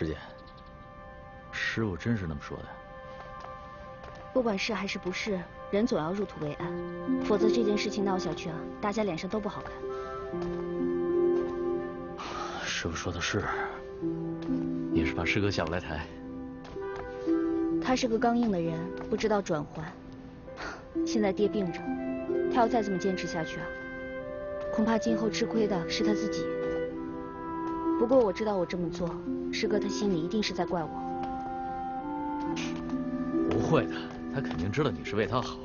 师姐，师傅真是那么说的？不管是还是不是，人总要入土为安，否则这件事情闹下去啊，大家脸上都不好看。师傅说的是，也是怕师哥下不来台。他是个刚硬的人，不知道转换。现在爹病着，他要再这么坚持下去啊，恐怕今后吃亏的是他自己。不过我知道我这么做，师哥他心里一定是在怪我。不会的，他肯定知道你是为他好。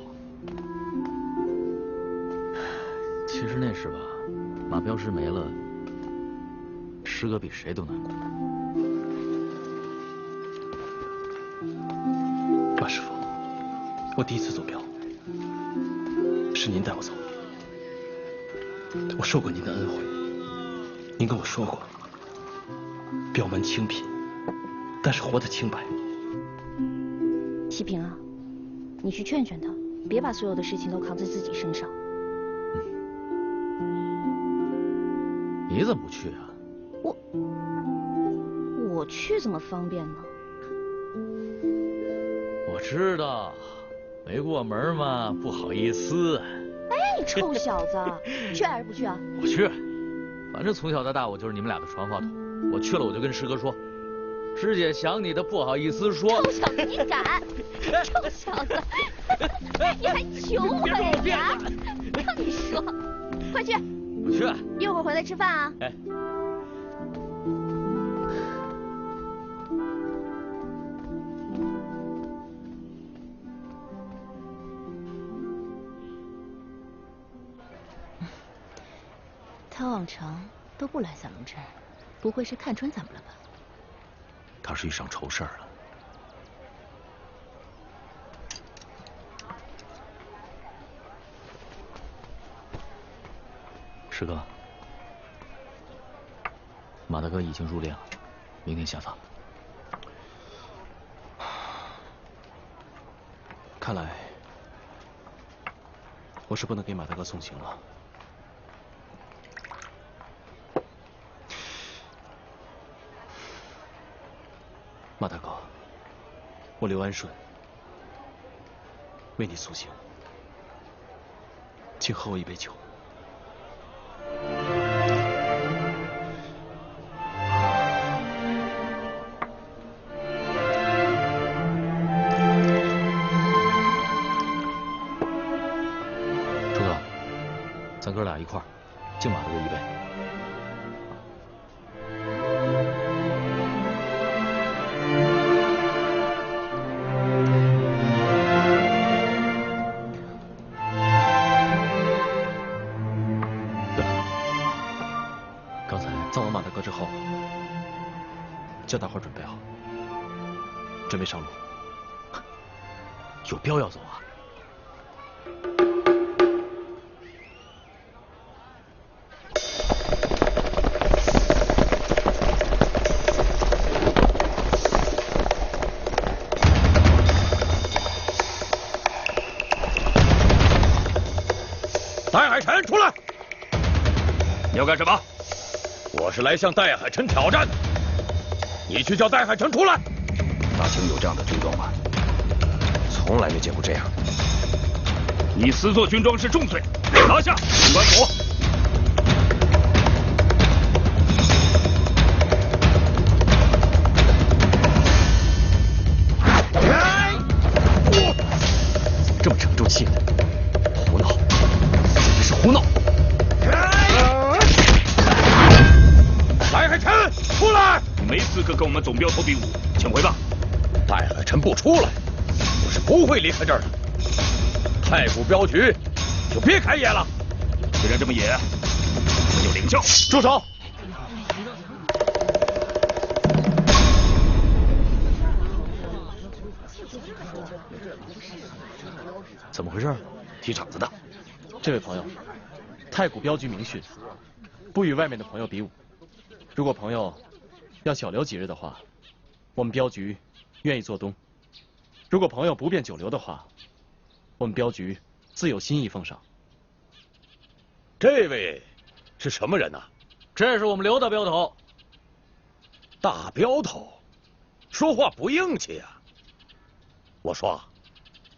其实那时吧，马镖师没了，师哥比谁都难过。马师傅，我第一次走镖，是您带我走。我受过您的恩惠，您跟我说过，镖门清贫，但是活得清白。启平啊，你去劝劝他，别把所有的事情都扛在自己身上。你怎么不去啊？我去怎么方便呢？我知道，没过门嘛，不好意思。哎，臭小子，去还是不去啊？我去，反正从小到大我就是你们俩的传话筒。我去了我就跟师哥说，师姐想你的不好意思说。臭小子，你敢！臭小子，你还求我呀？让你说，快去！不去。一会儿回来吃饭啊。哎。他往常都不来散龙镇，不会是看穿咱们了吧？他是遇上愁事儿了。师哥，马大哥已经入殓了，明天下葬。看来我是不能给马大哥送行了。马大哥，我刘安顺为你送行，请喝我一杯酒。朱哥，咱哥俩一块儿敬马大哥一杯。叫大伙准备好，准备上路。有镖要走啊！戴海辰，出来！你要干什么？我是来向戴海辰挑战的。你去叫戴海辰出来！大清有这样的军装吗？从来没见过这样。你私做军装是重罪，拿下！军官府。这么沉住气的，胡闹，简直是胡闹！戴海辰，出来！你没资格跟我们总镖头比武，请回吧。戴海辰不出来，我是不会离开这儿的。太古镖局就别开野了，既然这么野，我就领教。住手！怎么回事？踢场子的。这位朋友，太古镖局明训，不与外面的朋友比武。如果朋友要小留几日的话，我们镖局愿意做东；如果朋友不便久留的话，我们镖局自有心意奉上。这位是什么人呐？这是我们刘大镖头。大镖头，说话不硬气呀！我说，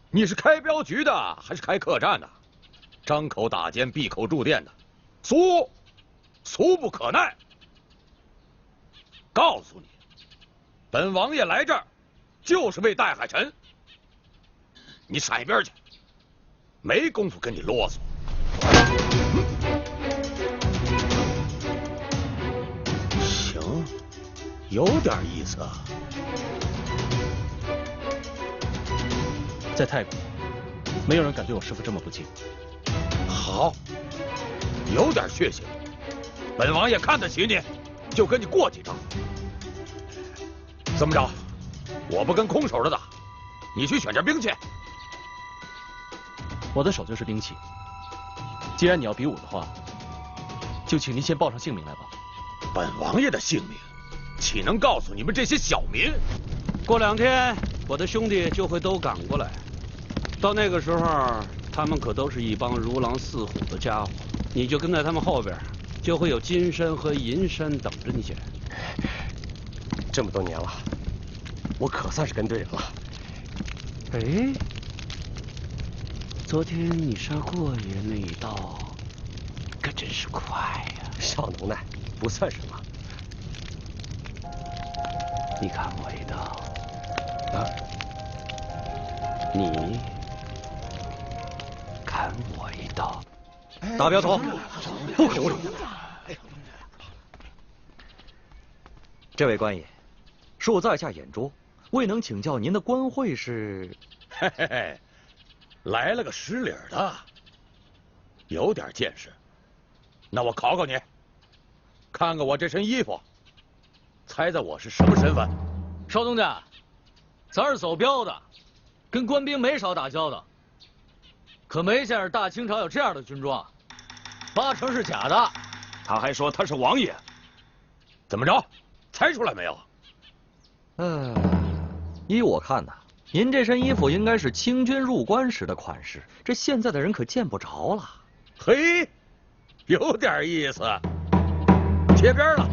你是开镖局的还是开客栈的？张口打奸，闭口住店的，俗不可耐。告诉你，本王爷来这儿就是为戴海辰。你闪一边去，没工夫跟你啰嗦。行，有点意思啊。在泰国，没有人敢对我师父这么不敬。好，有点血性，本王爷看得起你，就跟你过几招。这么着，我不跟空手的打，你去选件兵器。我的手就是兵器。既然你要比武的话，就请您先报上姓名来吧。本王爷的姓名，岂能告诉你们这些小民？过2天，我的兄弟就会都赶过来，到那个时候，他们可都是一帮如狼似虎的家伙，你就跟在他们后边，就会有金山和银山等着你去。这么多年了，我可算是跟对人了。哎，昨天你杀过爷那一刀，可真是快呀！少能耐，不算什么。你砍我一刀，啊？你砍我一刀。大镖头，不可无礼。这位官爷，恕在下眼拙，未能请教您的官会是？嘿嘿嘿，来了个识礼的，有点见识。那我考考你，看看我这身衣服，猜猜我是什么身份？少东家，咱是走镖的，跟官兵没少打交道，可没见着大清朝有这样的军装，8成是假的。他还说他是王爷，怎么着？猜出来没有？依我看呐，您这身衣服应该是清军入关时的款式，这现在的人可见不着了。嘿，有点意思。贴边了，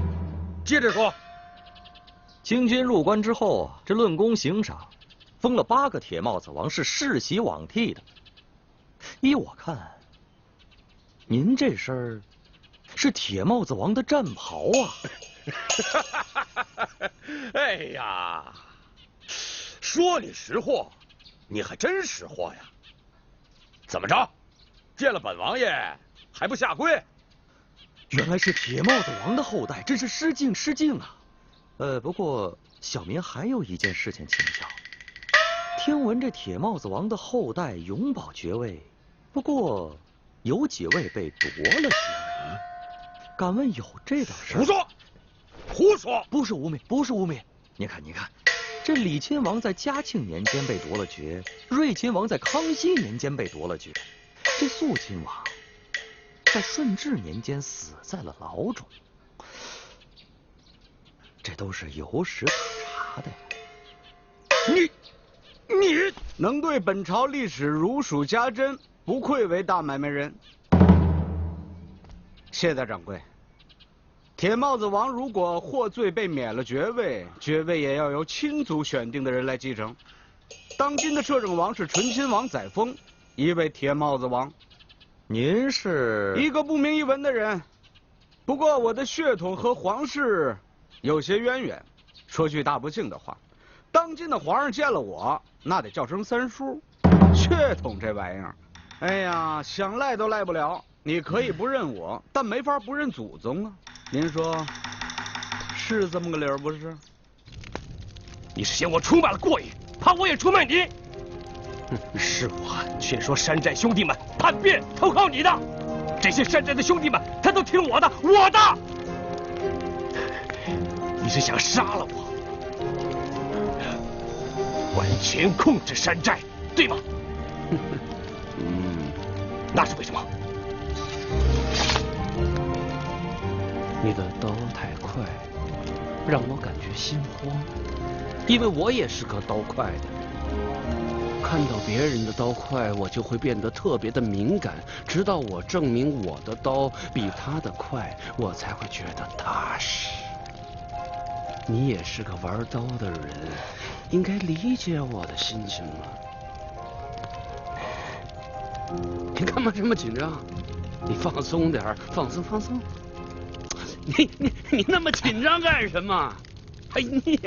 接着说。清军入关之后啊，这论功行赏，封了8个铁帽子王，是世袭罔替的。依我看，您这身儿是铁帽子王的战袍啊。哎呀，说你识货，你还真识货呀！怎么着，见了本王爷还不下跪？原来是铁帽子王的后代，真是失敬失敬啊！不过小民还有一件事情请教。听闻这铁帽子王的后代永保爵位，不过有几位被夺了爵位，敢问有这等事？胡说！胡说！不是污蔑，不是污蔑。你看，这李亲王在嘉庆年间被夺了爵，睿亲王在康熙年间被夺了爵，这肃亲王在顺治年间死在了牢中，这都是有史可查的。你能对本朝历史如数家珍，不愧为大买卖人。谢大掌柜。铁帽子王如果获罪被免了爵位，爵位也要由亲族选定的人来继承。当今的摄政王是醇亲王载沣，一位铁帽子王。您是一个不明一文的人，不过我的血统和皇室有些渊源。说句大不敬的话，当今的皇上见了我，那得叫声三叔。血统这玩意儿，哎呀，想赖都赖不了。你可以不认我，但没法不认祖宗啊。您说是这么个理儿不是？你是嫌我出卖了过瘾，怕我也出卖你？是我劝说山寨兄弟们叛变投靠你的，这些山寨的兄弟们他都听我的，你是想杀了我，完全控制山寨，对吗？那是为什么？你的刀太快，让我感觉心慌，因为我也是个刀快的。看到别人的刀快，我就会变得特别的敏感，直到我证明我的刀比他的快，我才会觉得踏实。你也是个玩刀的人，应该理解我的心情啊。你干嘛这么紧张？你放松点儿，放松放松。你那么紧张干什么？哎你。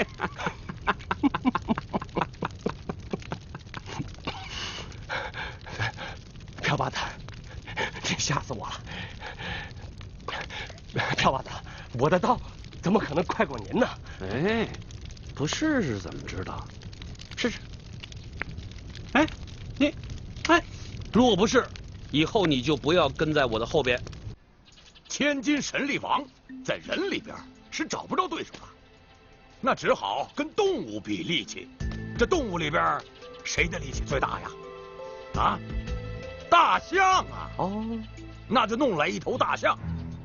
朴八子，这吓死我了！朴八子，我的刀怎么可能快过您呢？哎，不试试怎么知道？试试。哎，你，哎，若不是，以后你就不要跟在我的后边。千金神力王在人里边是找不着对手的，那只好跟动物比力气。这动物里边谁的力气最大呀？啊？大象啊！哦，那就弄来一头大象。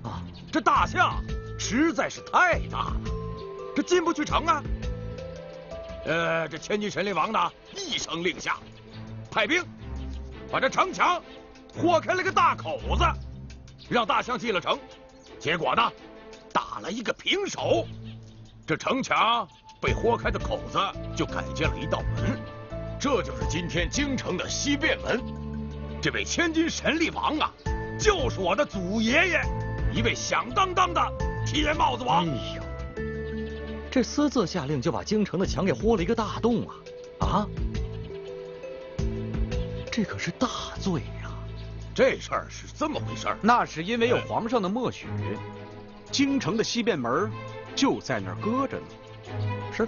啊，这大象实在是太大了，这进不去城啊。这千金神力王呢，一声令下，派兵把这城墙豁开了个大口子，让大象进了城。结果呢，打了一个平手，这城墙被豁开的口子就改建了一道门，这就是今天京城的西便门。这位千金神力王啊，就是我的祖爷爷，一位响当当的铁帽子王。哎呦，这私自下令就把京城的墙给豁了一个大洞啊！啊，这可是大罪呀！这事儿是这么回事儿，那是因为有皇上的默许，京城的西便门就在那儿搁着呢。是，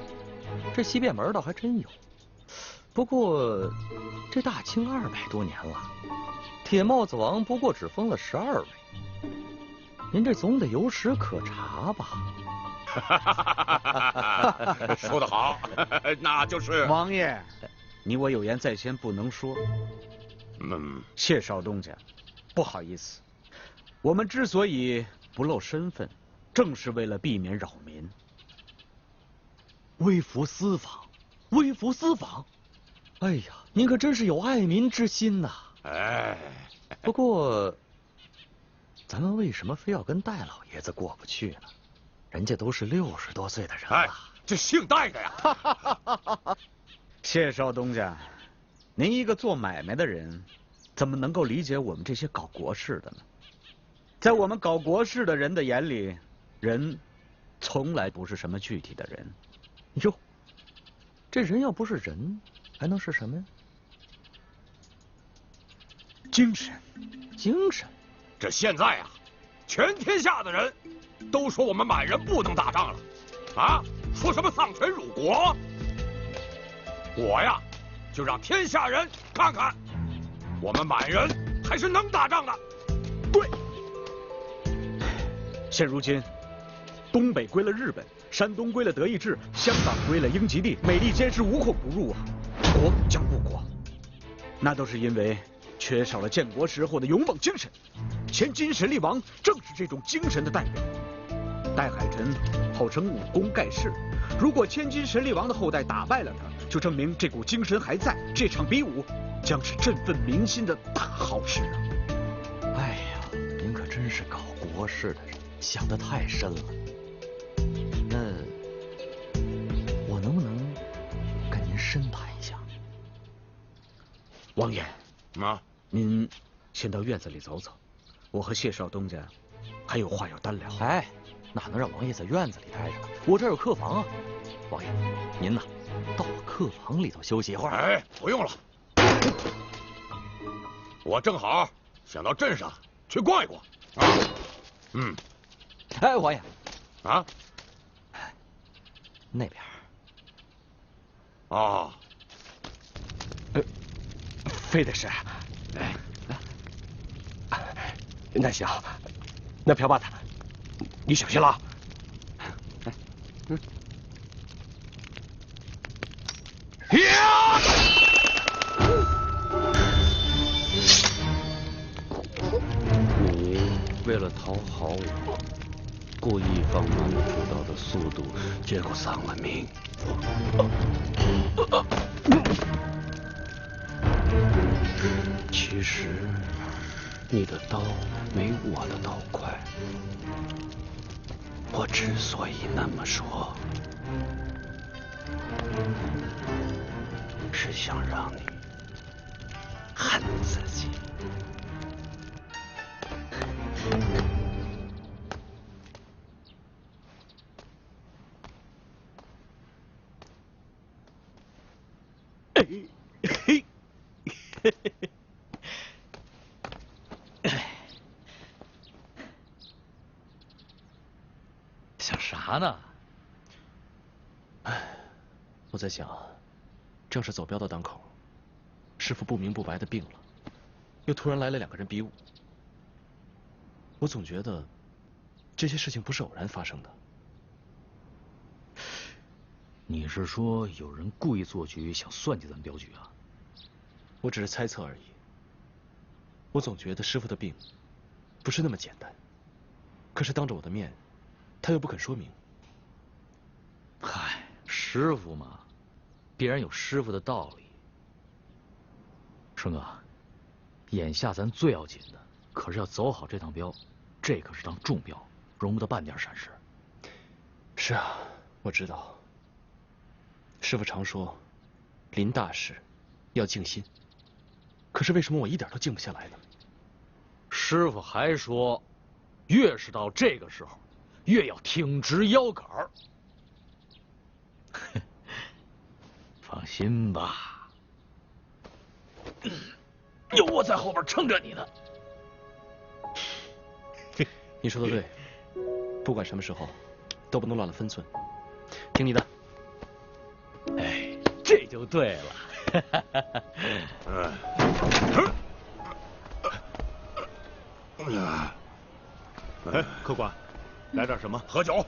这西便门倒还真有。不过这大清200多年了，铁帽子王不过只封了12位，您这总得有史可查吧？说得好，那就是王爷，你我有言在先，不能说。谢少东家，不好意思，我们之所以不露身份，正是为了避免扰民。微服私访，微服私访。哎呀，您可真是有爱民之心呐！哎，不过，咱们为什么非要跟戴老爷子过不去呢？人家都是60多岁的人了。哎，这姓戴的呀！谢少东家，您一个做买卖的人，怎么能够理解我们这些搞国事的呢？在我们搞国事的人的眼里，人从来不是什么具体的人。哟，这人要不是人，还能是什么呀？精神，精神。这现在啊，全天下的人都说我们满人不能打仗了，啊，说什么丧权辱国。我呀，就让天下人看看，我们满人还是能打仗的。对，现如今，东北归了日本，山东归了德意志，香港归了英吉利，美利坚是无孔不入啊，国将不国，那都是因为缺少了建国时候的勇猛精神。千金神力王正是这种精神的代表。戴海臣号称武功盖世，如果千金神力王的后代打败了他，就证明这股精神还在，这场比武将是振奋民心的大好事啊！哎呀，您可真是搞国事的人，想得太深了。那我能不能跟您深谈一下？王爷，啊，您先到院子里走走，我和谢少东家还有话要单聊。哎，哪能让王爷在院子里待着？我这儿有客房啊。王爷，您呐，到我客房里头休息一会儿。哎，不用了，我正好想到镇上去逛一逛。啊，哎，王爷，啊，那边。哦，非得是。那行，那朴八子，你小心了。呀！你为了讨好我，故意放慢了出刀的速度，结果丧了命。其实，你的刀没我的刀快。我之所以那么说，是想让你恨自己。想啥呢？我在想，正是走镖的当口，师傅不明不白的病了，又突然来了2个人比武，我总觉得这些事情不是偶然发生的。你是说有人故意做局，想算计咱镖局啊？我只是猜测而已。我总觉得师傅的病不是那么简单，可是当着我的面，他又不肯说明。嗨，师傅嘛，必然有师傅的道理。顺哥，眼下咱最要紧的可是要走好这趟镖，这可是趟重镖，容不得半点闪失。是啊，我知道。师傅常说，临大事要静心。可是为什么我一点都静不下来呢？师傅还说，越是到这个时候，越要挺直腰杆儿。放心吧，有我在后边撑着你呢。你说的对，不管什么时候，都不能乱了分寸。听你的。哎，这就对了。哎，客官，来点什么？喝酒。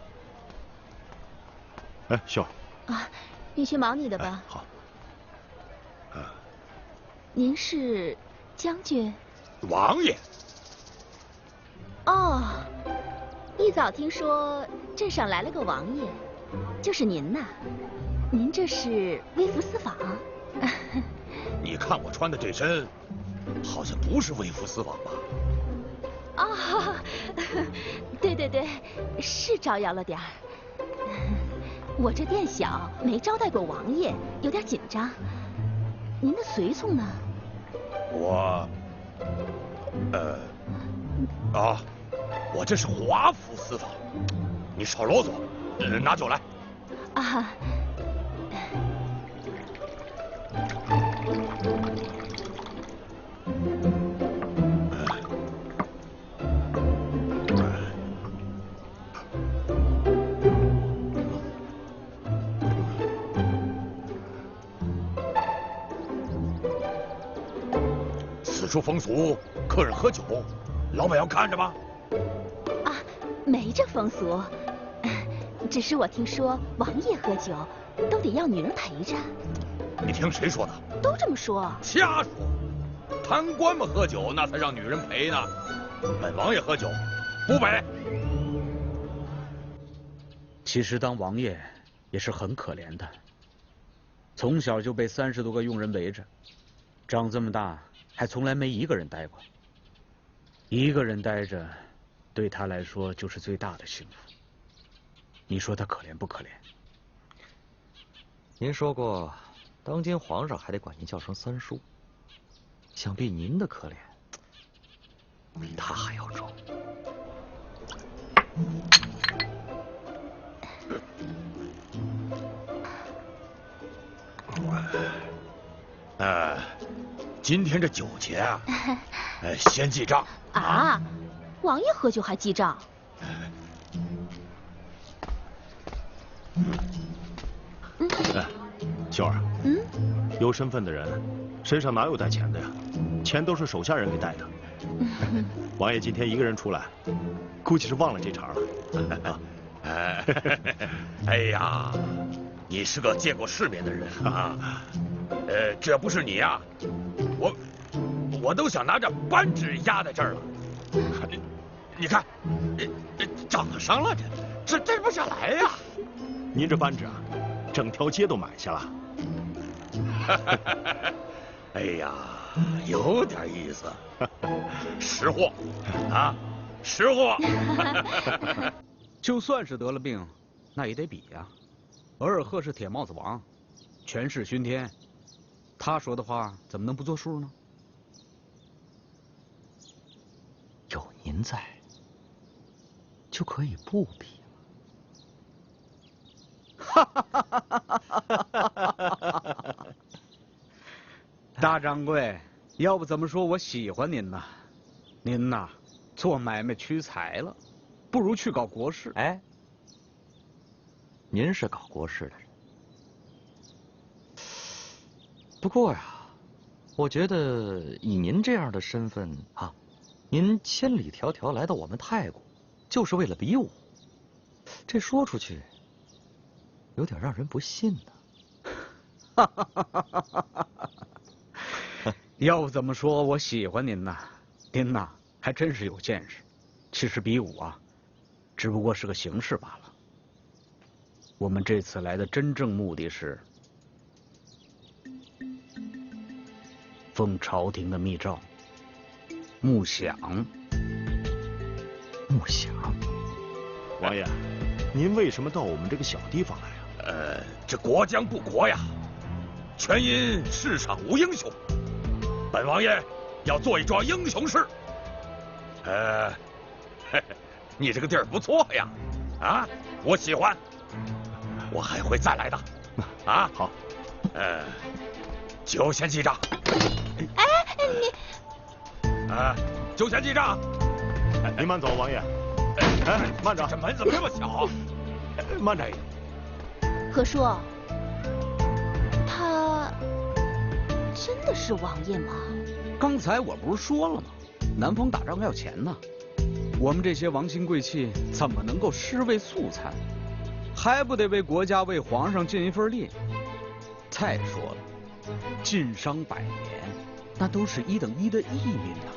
哎，秀儿。啊，你去忙你的吧。好。您是将军？王爷。哦，一早听说镇上来了个王爷，就是您呐。您这是微服私访？你看我穿的这身，好像不是微服私访吧？哦，对对对，是招摇了点儿。我这店小，没招待过王爷，有点紧张。您的随从呢？我这是华服私访。你少啰嗦，拿酒来。啊。此处风俗，客人喝酒，老板要看着吗？啊，没这风俗，只是我听说王爷喝酒都得要女人陪着。你听谁说的？都这么说。瞎说！贪官们喝酒那才让女人陪呢。本王爷喝酒不陪。其实当王爷也是很可怜的，从小就被30多个佣人围着，长这么大还从来没一个人待过。一个人待着，对他来说就是最大的幸福。你说他可怜不可怜？您说过，当今皇上还得管您叫声三叔，想必您的可怜比他还要重。今天这酒钱啊，先记账啊！王爷喝酒还记账？秀儿，有身份的人身上哪有带钱的呀？钱都是手下人给带的。王爷今天一个人出来，估计是忘了这茬了。哎呀，你是个见过世面的人啊！这不是你呀，我都想拿着扳指压在这儿了。你看，涨上了，这摘不下来呀。您这扳指啊，整条街都买下了。哎呀，有点意思，识货啊，识货。就算是得了病，那也得比呀。额尔赫是铁帽子王，权势熏天，他说的话怎么能不作数呢？有您在，就可以不比了。大掌柜，要不怎么说我喜欢您呢？您呐，做买卖屈才了，不如去搞国事。哎，您是搞国事的人，不过呀，我觉得以您这样的身份啊，您千里迢迢来到我们太谷，就是为了比武，这说出去有点让人不信呢。要不怎么说我喜欢您呢？您呐，还真是有见识。其实比武啊，只不过是个形式罢了。我们这次来的真正目的是奉朝廷的密诏，木饷。木饷，王爷，您为什么到我们这个小地方来啊？这国将不国呀，全因世上无英雄。本王爷要做一桩英雄事。你这个地儿不错呀，啊，我喜欢，我还会再来的。啊，好。就先记账。哎，你。就先记账。您慢走，王爷。哎，慢着，这门怎么这么小？慢着。何叔，他真的是王爷吗？刚才我不是说了吗？南方打仗要钱呢，我们这些王亲贵戚怎么能够尸位素餐？还不得为国家、为皇上尽一份力？再说了，晋商百年，那都是一等一的义民呐。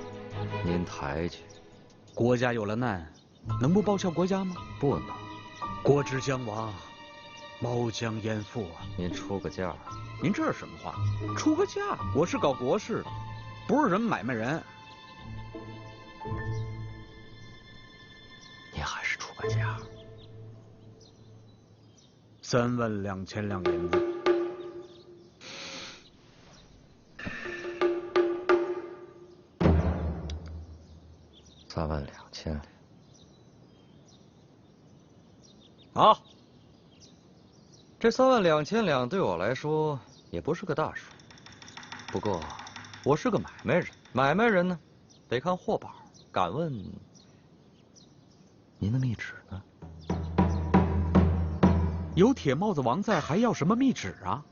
您抬举，国家有了难，能不报效国家吗？不能。国之将亡，毛将焉附啊！您出个价。您这是什么话？出个价？我是搞国事的，不是人买卖人。您还是出个价。32000两银子。32000两。好，这32000两对我来说也不是个大数。不过，我是个买卖人，买卖人呢，得看货宝。敢问，您的密旨呢？有铁帽子王在，还要什么密旨啊？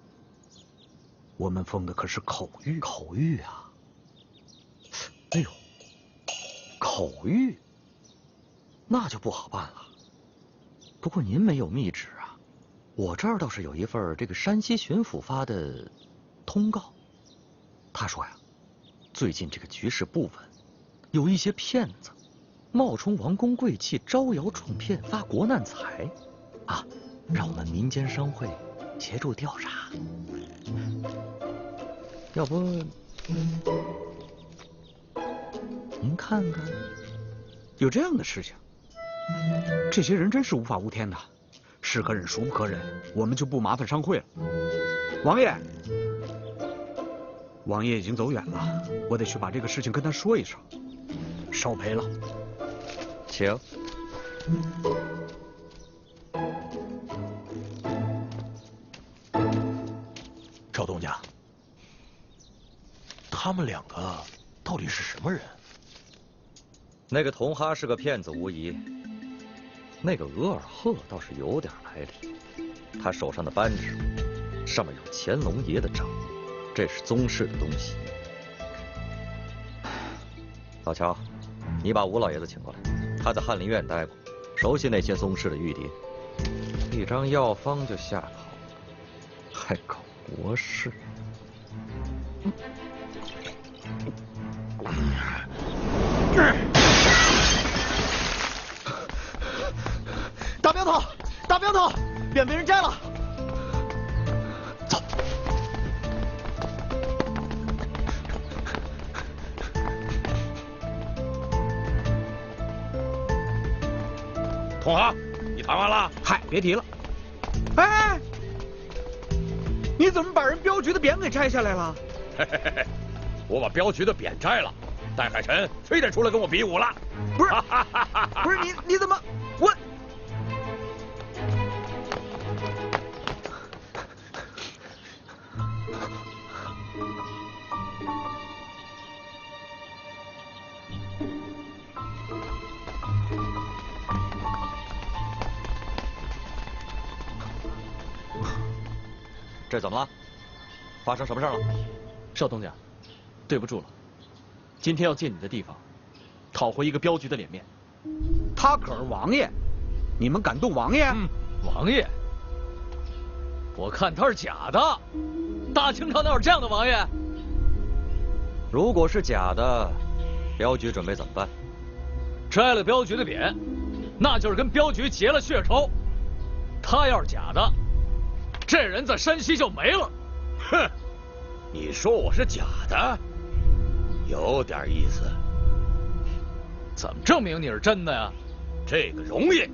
我们奉的可是口谕。口谕啊！哎呦，口谕，那就不好办了。不过您没有密旨啊，我这儿倒是有一份这个山西巡抚发的通告。他说呀，最近这个局势不稳，有一些骗子冒充王公贵戚，招摇撞骗，发国难财，啊，让我们民间商会协助调查。要不，您看看，有这样的事情？这些人真是无法无天的，是可忍孰不可忍，我们就不麻烦商会了。王爷，王爷已经走远了，我得去把这个事情跟他说一声，少赔了。请。赵东家，他们两个到底是什么人？那个同哈是个骗子无疑，那个额尔赫倒是有点来历。他手上的扳指上面有乾隆爷的章，这是宗室的东西。老乔，你把吴老爷子请过来，他在翰林院待过，熟悉那些宗室的玉牒。一张药方就吓跑了，还搞国事。大镖头，大镖头，匾被人摘了。走。同行，你谈完了？嗨，别提了。哎，你怎么把人镖局的匾给摘下来了？嘿嘿嘿嘿，我把镖局的匾摘了，戴海辰非得出来跟我比武了。不是，不是你怎么我？这怎么了？发生什么事了？少东家，对不住了，今天要借你的地方，讨回一个镖局的脸面。他可是王爷，你们敢动王爷？王爷，我看他是假的。大清朝哪有这样的王爷？如果是假的，镖局准备怎么办？摘了镖局的匾，那就是跟镖局结了血仇。他要是假的，这人在山西就没了。哼，你说我是假的，有点意思。怎么证明你是真的呀？这个容易。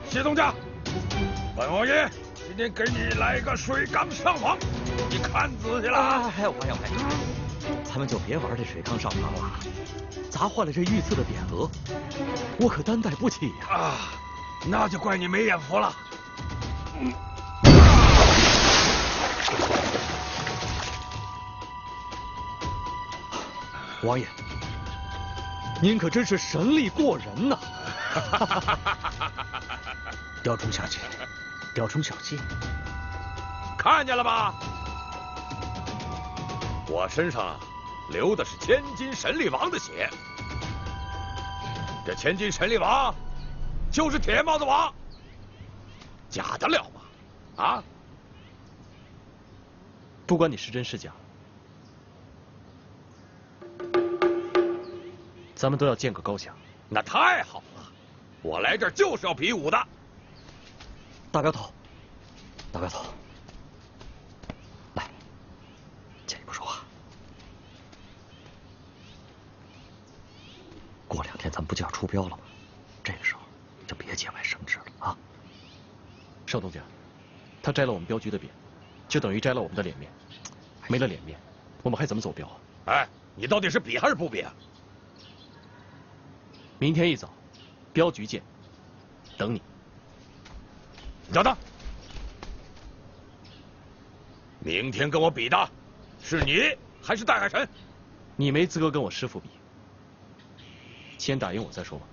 谢东家，本王爷今天给你来个水缸上房，你看仔细了。哎，王爷，咱们就别玩这水缸上房了，砸坏了这御赐的匾额，我可担待不起呀。啊，那就怪你没眼福了。王爷，您可真是神力过人呐！雕虫小技，雕虫小技，看见了吧？我身上流的是千金神力王的血，这千金神力王就是铁帽子王，假得了吗？啊！不管你是真是假，咱们都要见个高下。那太好了，我来这儿就是要比武的。大镖头，大镖头，来，借一步说话。过2天咱们不就要出镖了吗？这个时候就别节外生枝了啊！少东家，他摘了我们镖局的匾，就等于摘了我们的脸面。没了脸面，我们还怎么走镖啊？哎，你到底是比还是不比啊？明天一早，镖局见，等你。等等，明天跟我比的是你还是戴海辰？你没资格跟我师父比，先打赢我再说吧。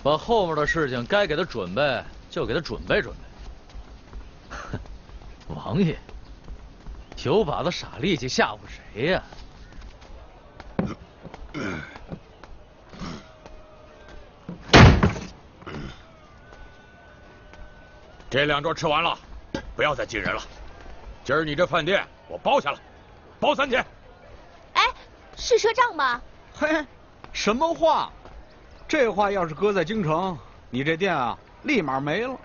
把后面的事情该给他准备就给他准备准备。哼，王爷，有把子傻力气吓唬谁呀？这2桌吃完了，不要再进人了。今儿你这饭店我包下了，包3天。哎，是赊账吗？嘿，什么话？这话要是搁在京城，你这店啊，立马没了。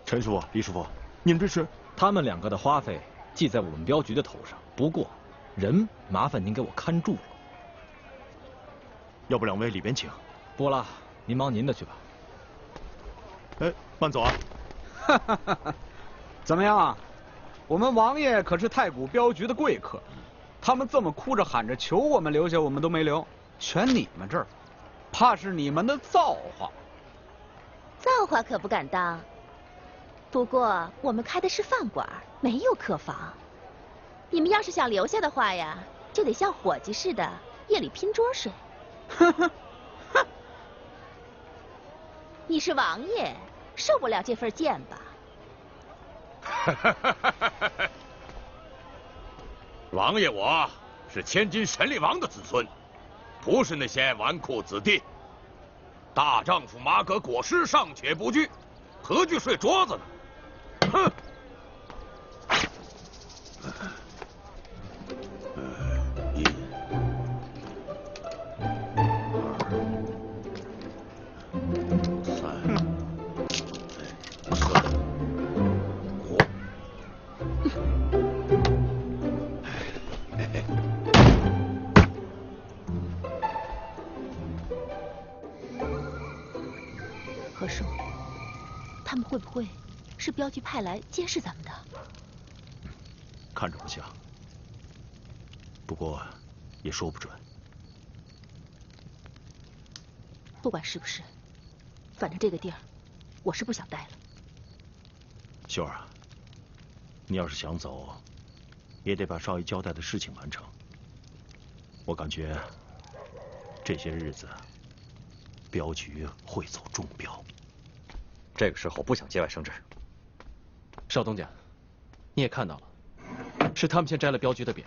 陈师傅、李师傅，你们这是？他们2个的花费记在我们镖局的头上，不过人麻烦您给我看住了。要不2位里边请。不了，您忙您的去吧。哎，慢走啊！怎么样？我们王爷可是太谷镖局的贵客，他们这么哭着喊着求我们留下，我们都没留，全你们这儿，怕是你们的造化。造化可不敢当，不过我们开的是饭馆，没有客房。你们要是想留下的话呀，就得像伙计似的，夜里拼桌睡。你是王爷，受不了这份贱吧？王爷我是千金神力王的子孙，不是那些纨绔子弟。大丈夫马革裹尸尚且不惧，何惧睡桌子呢？哼！一是镖局派来监视咱们的。看着不像，不过也说不准。不管是不是，反正这个地儿，我是不想待了。秀儿啊，你要是想走，也得把少爷交代的事情完成。我感觉这些日子，镖局会走中标。这个时候不想节外生枝。少东家，你也看到了，是他们先摘了镖局的匾。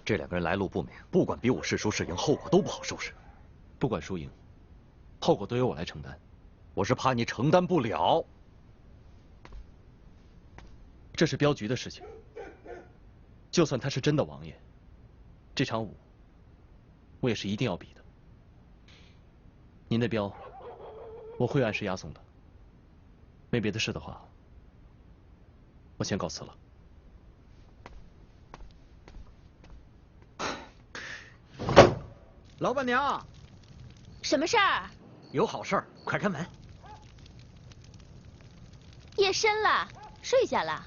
这两个人来路不明，不管比武是输是赢，后果都不好收拾。不管输赢，后果都由我来承担。我是怕你承担不了。这是镖局的事情，就算他是真的王爷，这场武，我也是一定要比的。您的镖，我会按时押送的。没别的事的话，我先告辞了。老板娘，什么事儿？有好事儿，快开门。夜深了，睡下了。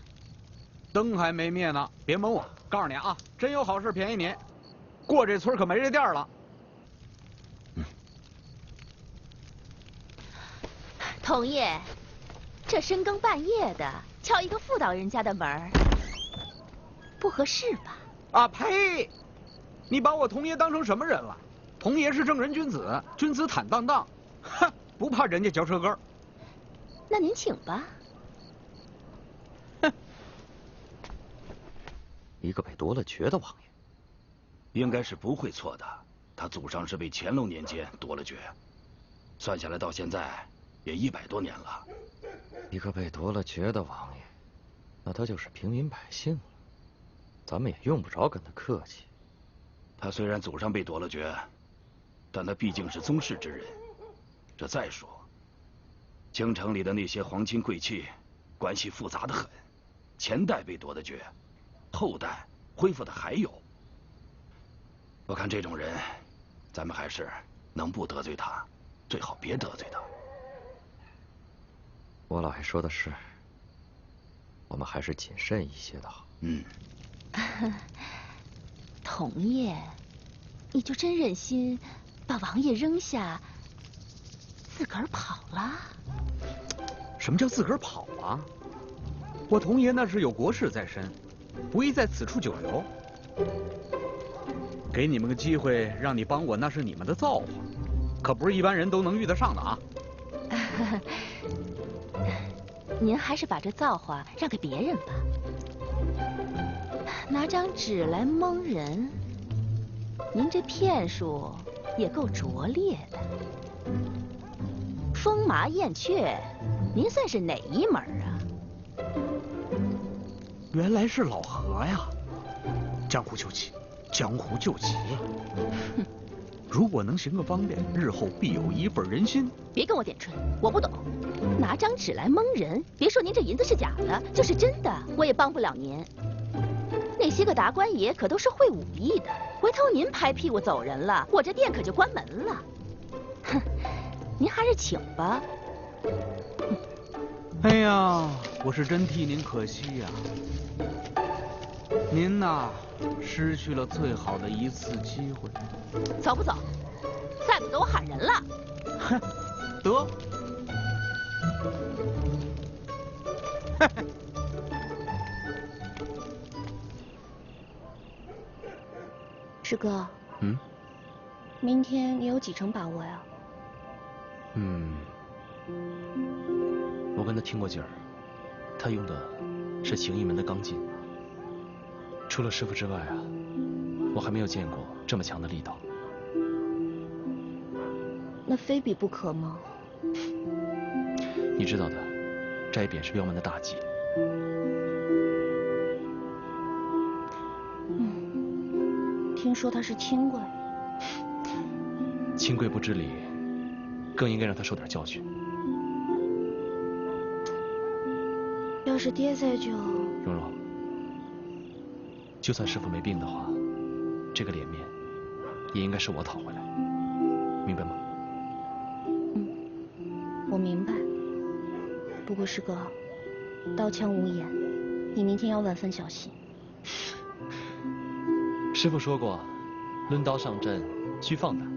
灯还没灭呢，别蒙我。告诉你啊，真有好事便宜你，过这村可没这店了。童爷，这深更半夜的敲一个妇道人家的门儿，不合适吧？啊呸！你把我童爷当成什么人了？童爷是正人君子，君子坦荡荡，哼，不怕人家嚼舌根儿。那您请吧。一个被夺了爵的王爷，应该是不会错的。他祖上是被乾隆年间夺了爵，算下来到现在也100多年了。一个被夺了爵的王爷，那他就是平民百姓了。咱们也用不着跟他客气。他虽然祖上被夺了爵，但他毕竟是宗室之人。这再说，京城里的那些皇亲贵戚，关系复杂的很。前代被夺的爵，后代恢复的还有。我看这种人，咱们还是能不得罪他，最好别得罪他。我老爷说的是，我们还是谨慎一些的好。童爷，你就真忍心把王爷扔下，自个儿跑了？什么叫自个儿跑啊？我童爷那是有国事在身，不宜在此处久留。给你们个机会让你帮我，那是你们的造化，可不是一般人都能遇得上的啊。您还是把这造化让给别人吧。拿张纸来蒙人，您这骗术也够拙劣的。风麻燕雀，您算是哪一门啊？原来是老何呀！江湖救急，江湖救急。如果能行个方便，日后必有一份人心。别跟我点春，我不懂。拿张纸来蒙人，别说您这银子是假的，就是真的，我也帮不了您。那些个达官爷可都是会武艺的，回头您拍屁股走人了，我这店可就关门了。哼，您还是请吧。哎呀，我是真替您可惜呀。您呐，失去了最好的一次机会。走不走？再不走我喊人了。哼，得。师哥，明天你有几成把握呀？我跟他听过劲儿，他用的是形意门的刚劲。除了师傅之外啊，我还没有见过这么强的力道。那非比不可吗？你知道的，摘匾是镖门的大忌。听说他是清贵，清贵不知礼，更应该让他受点教训。要是爹在就……蓉蓉，就算师傅没病的话，这个脸面也应该是我讨回来，明白吗？我明白。不过师哥，刀枪无眼，你明天要万分小心。师父说过，抡刀上阵需放胆。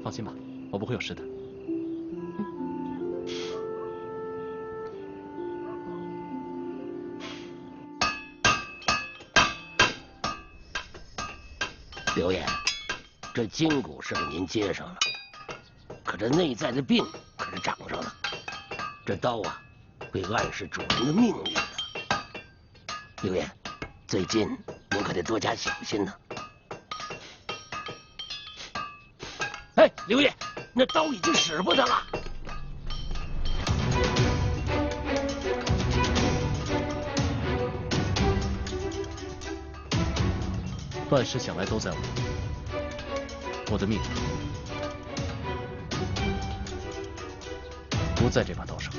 放心吧，我不会有事的。刘爷，这筋骨是给您接上了，可这内在的病可是长上了。这刀啊，会暗示主人的命运的。刘爷，最近您可得多加小心呢。哎，刘爷，那刀已经使不得了。万事想来都在我的命不在这把刀上。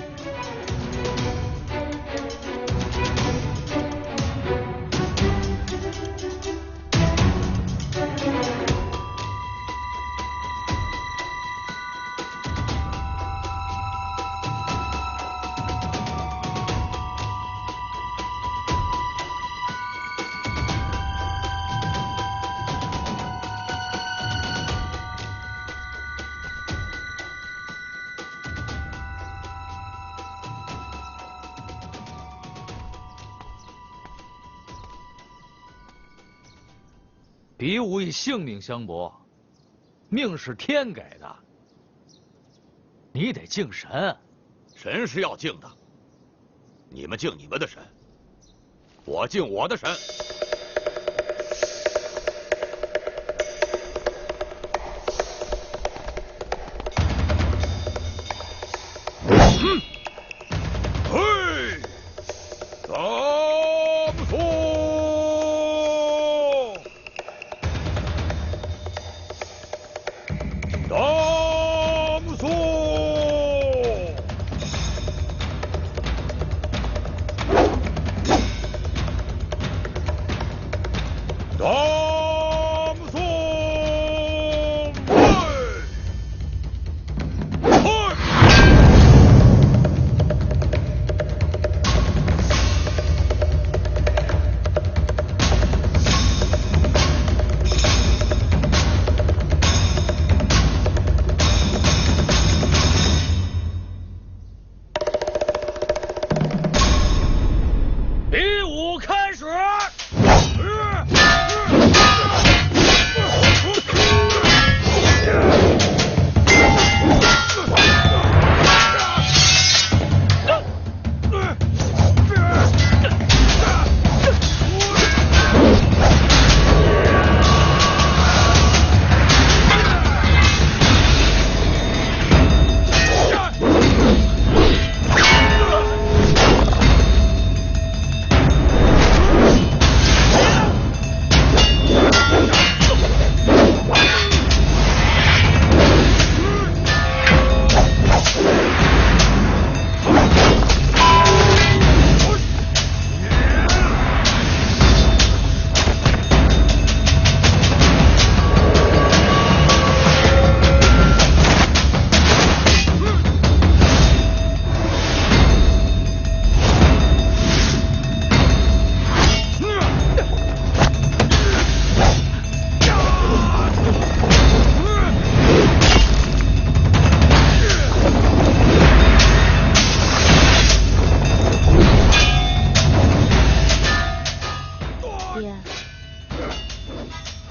比武以性命相搏，命是天给的，你得敬神。神是要敬的，你们敬你们的神，我敬我的神。嘿，咱们说。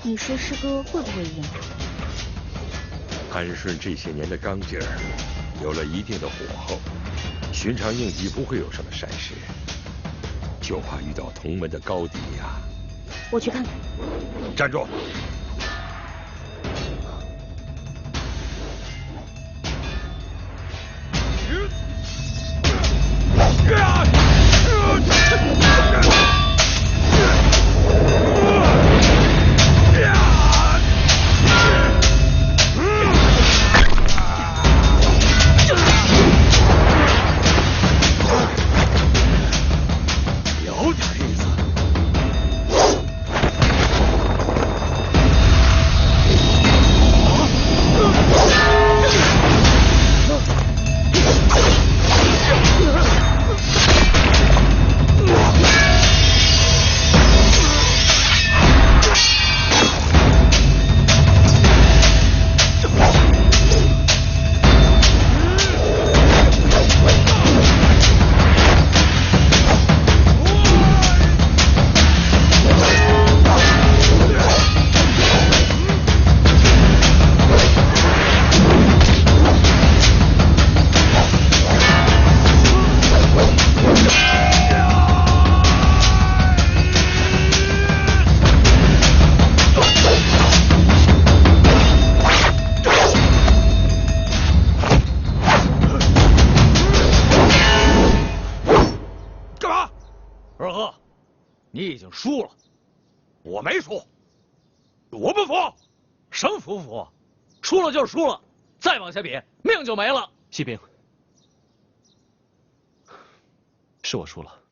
你说师哥会不会赢？韩顺这些年的刚劲儿，有了一定的火候，寻常应急不会有什么闪失，就怕遇到同门的高敌呀。我去看看。站住！二哥，你已经输了。我没输，我不服。什么服不服？输了就是输了，再往下比，命就没了。锡兵，是我输了。